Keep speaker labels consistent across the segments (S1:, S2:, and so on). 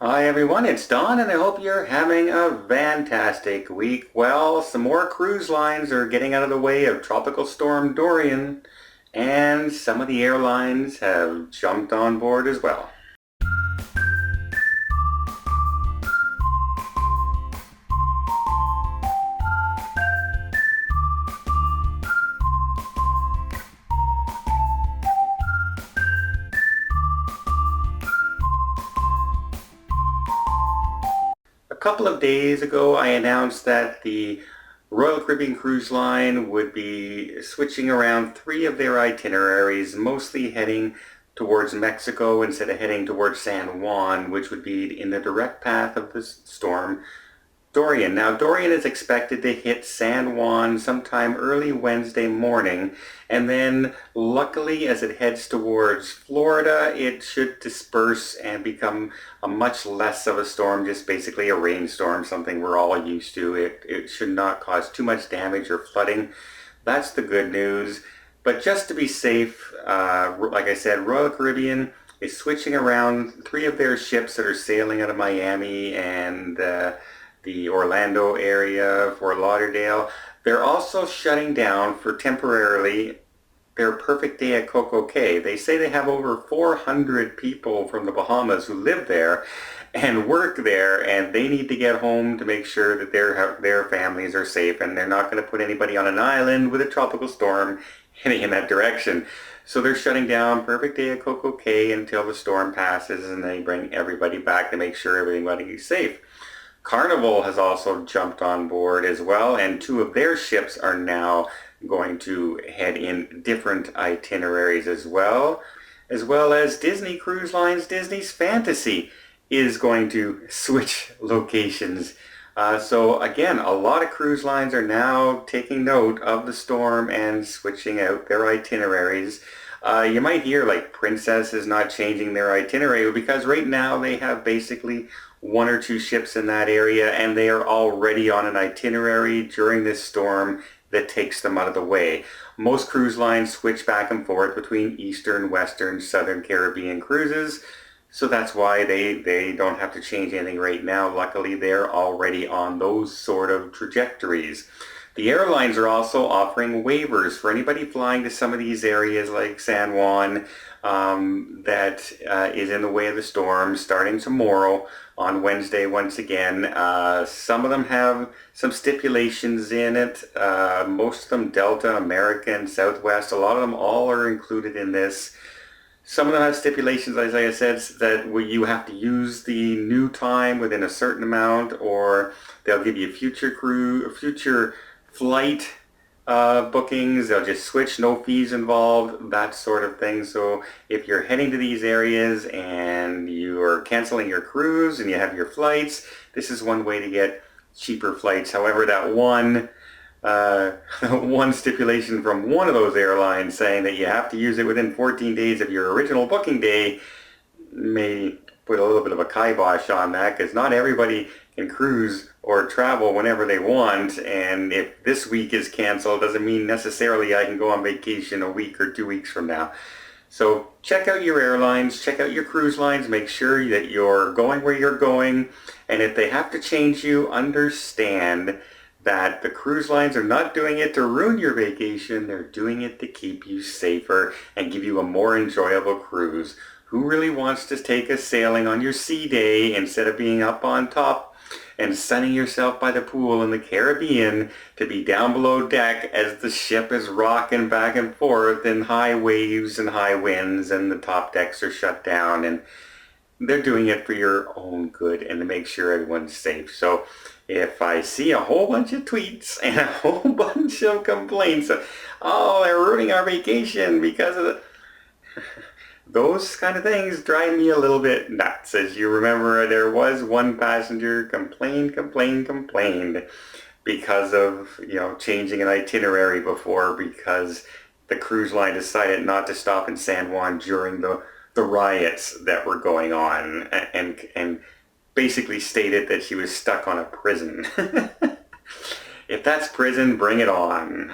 S1: Hi everyone, it's Don and I hope you're having a fantastic week. Well, some more cruise lines are getting out of the way of Tropical Storm Dorian, and some of the airlines have jumped on board as well. A couple of days ago, I announced that the Royal Caribbean Cruise Line would be switching around three of their itineraries, mostly heading towards Mexico instead of heading towards San Juan, which would be in the direct path of the storm Dorian. Now, Dorian is expected to hit San Juan sometime early Wednesday morning, and then luckily as it heads towards Florida, it should disperse and become a much less of a storm, just basically a rainstorm, something we're all used to. It should not cause too much damage or flooding. That's the good news. But just to be safe, like I said, Royal Caribbean is switching around three of their ships that are sailing out of Miami and the Orlando area, Fort Lauderdale. They're also shutting down for temporarily their Perfect Day at Coco Cay. They say they have over 400 people from the Bahamas who live there and work there, and they need to get home to make sure that their families are safe, and they're not going to put anybody on an island with a tropical storm heading in that direction. So they're shutting down Perfect Day at Coco Cay until the storm passes, and they bring everybody back to make sure everybody is safe. Carnival has also jumped on board as well, and two of their ships are now going to head in different itineraries as well as Disney Cruise Lines. Disney's Fantasy is going to switch locations. So again, a lot of cruise lines are now taking note of the storm and switching out their itineraries. You might hear like Princess is not changing their itinerary because right now they have basically one or two ships in that area, and they are already on an itinerary during this storm that takes them out of the way. Most cruise lines switch back and forth between Eastern, Western, Southern Caribbean cruises, so that's why they don't have to change anything right now. Luckily, they're already on those sort of trajectories. The airlines are also offering waivers for anybody flying to some of these areas like San Juan that is in the way of the storm starting tomorrow on Wednesday once again. Some of them have some stipulations in it. Most of them, Delta, American, Southwest, a lot of them all are included in this. Some of them have stipulations, as I said, that you have to use the new time within a certain amount, or they'll give you future flight bookings. They'll just switch, no fees involved, that sort of thing. So if you're heading to these areas and you are canceling your cruise and you have your flights, this is one way to get cheaper flights. However, that one stipulation from one of those airlines saying that you have to use it within 14 days of your original booking day may put a little bit of a kibosh on that, because not everybody can cruise or travel whenever they want, and if this week is canceled doesn't mean necessarily I can go on vacation a week or 2 weeks from now. So check out your airlines, check out your cruise lines, make sure that you're going where you're going, and if they have to change you, understand that the cruise lines are not doing it to ruin your vacation, they're doing it to keep you safer and give you a more enjoyable cruise. Who really wants to take a sailing on your sea day instead of being up on top and sunning yourself by the pool in the Caribbean, to be down below deck as the ship is rocking back and forth in high waves and high winds and the top decks are shut down? And they're doing it for your own good and to make sure everyone's safe. So if I see a whole bunch of tweets and a whole bunch of complaints, oh, they're ruining our vacation because of the... Those kind of things drive me a little bit nuts. As you remember, there was one passenger complained because of, changing an itinerary before, because the cruise line decided not to stop in San Juan during the riots that were going on, and basically stated that she was stuck on a prison. If that's prison, bring it on.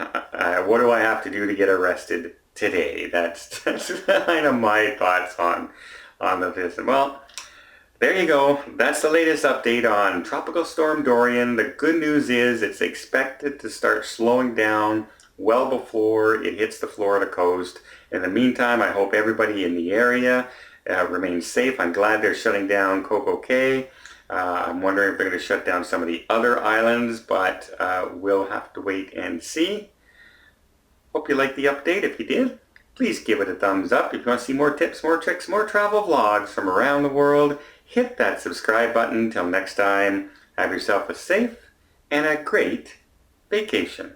S1: What do I have to do to get arrested today? That's kind of my thoughts on the system. Well, There you go. That's the latest update on Tropical Storm Dorian. The good news is it's expected to start slowing down well before it hits the Florida coast. In the meantime, I hope everybody in the area remains safe. I'm glad they're shutting down Coco Cay. I'm wondering if they're going to shut down some of the other islands, but we'll have to wait and see. Hope you liked the update. If you did, please give it a thumbs up. If you want to see more tips, more tricks, more travel vlogs from around the world, hit that subscribe button. Till next time, have yourself a safe and a great vacation.